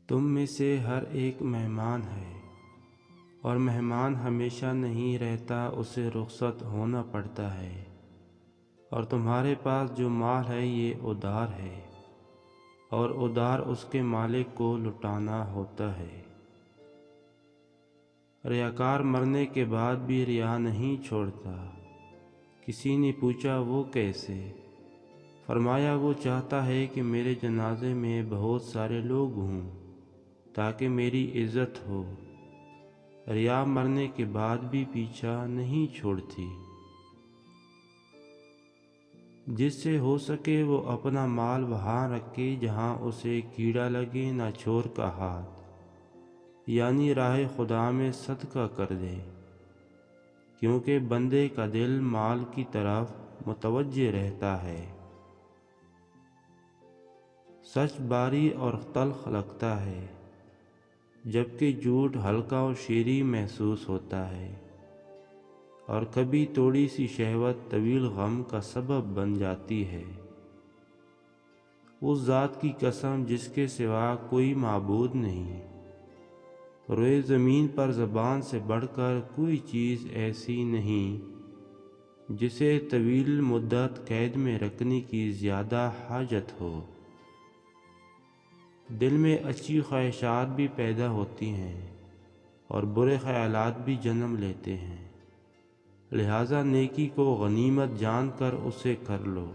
تم میں سے ہر ایک مہمان ہے، اور مہمان ہمیشہ نہیں رہتا، اسے رخصت ہونا پڑتا ہے، اور تمہارے پاس جو مال ہے یہ ادھار ہے، اور ادھار اس کے مالک کو لٹانا ہوتا ہے۔ ریاکار مرنے کے بعد بھی ریا نہیں چھوڑتا۔ کسی نے پوچھا وہ کیسے؟ فرمایا وہ چاہتا ہے کہ میرے جنازے میں بہت سارے لوگ ہوں تاکہ میری عزت ہو۔ ریا مرنے کے بعد بھی پیچھا نہیں چھوڑتی۔ جس سے ہو سکے وہ اپنا مال وہاں رکھے جہاں اسے کیڑا لگے نہ چور کا ہاتھ، یعنی راہ خدا میں صدقہ کر دے، کیونکہ بندے کا دل مال کی طرف متوجہ رہتا ہے۔ سچ باری اور تلخ لگتا ہے، جبکہ جھوٹ ہلکا و شیریں محسوس ہوتا ہے، اور کبھی تھوڑی سی شہوت طویل غم کا سبب بن جاتی ہے۔ اس ذات کی قسم جس کے سوا کوئی معبود نہیں، روئے زمین پر زبان سے بڑھ کر کوئی چیز ایسی نہیں جسے طویل مدت قید میں رکھنے کی زیادہ حاجت ہو۔ دل میں اچھی خواہشات بھی پیدا ہوتی ہیں اور برے خیالات بھی جنم لیتے ہیں، لہٰذا نیکی کو غنیمت جان کر اسے کر لو،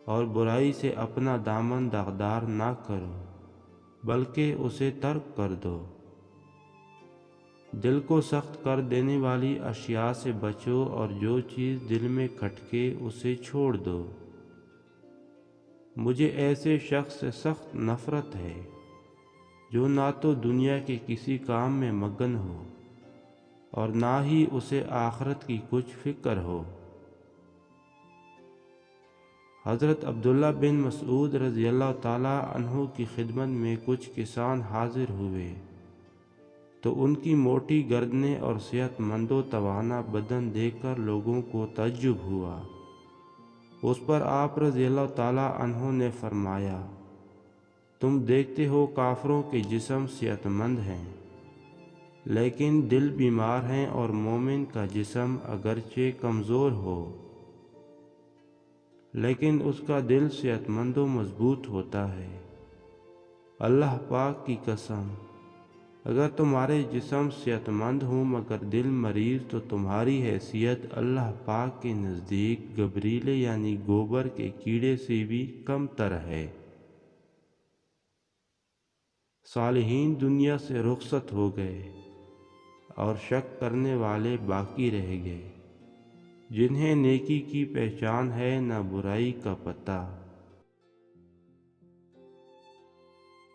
اور برائی سے اپنا دامن داغدار نہ کرو بلکہ اسے ترک کر دو۔ دل کو سخت کر دینے والی اشیاء سے بچو، اور جو چیز دل میں کھٹکے اسے چھوڑ دو۔ مجھے ایسے شخص سے سخت نفرت ہے جو نہ تو دنیا کے کسی کام میں مگن ہو اور نہ ہی اسے آخرت کی کچھ فکر ہو۔ حضرت عبداللہ بن مسعود رضی اللہ تعالیٰ عنہ کی خدمت میں کچھ کسان حاضر ہوئے تو ان کی موٹی گردنیں اور صحت مند و توانا بدن دیکھ کر لوگوں کو تعجب ہوا۔ اس پر آپ رضی اللہ تعالیٰ عنہ نے فرمایا، تم دیکھتے ہو کافروں کے جسم صحت مند ہیں لیکن دل بیمار ہیں، اور مومن کا جسم اگرچہ کمزور ہو لیکن اس کا دل صحت مند و مضبوط ہوتا ہے۔ اللہ پاک کی قسم، اگر تمہارے جسم صحت مند ہوں مگر دل مریض تو تمہاری حیثیت اللہ پاک کے نزدیک گبریلے یعنی گوبر کے کیڑے سے بھی کم تر ہے۔ صالحین دنیا سے رخصت ہو گئے اور شک کرنے والے باقی رہ گئے، جنہیں نیکی کی پہچان ہے نہ برائی کا پتہ۔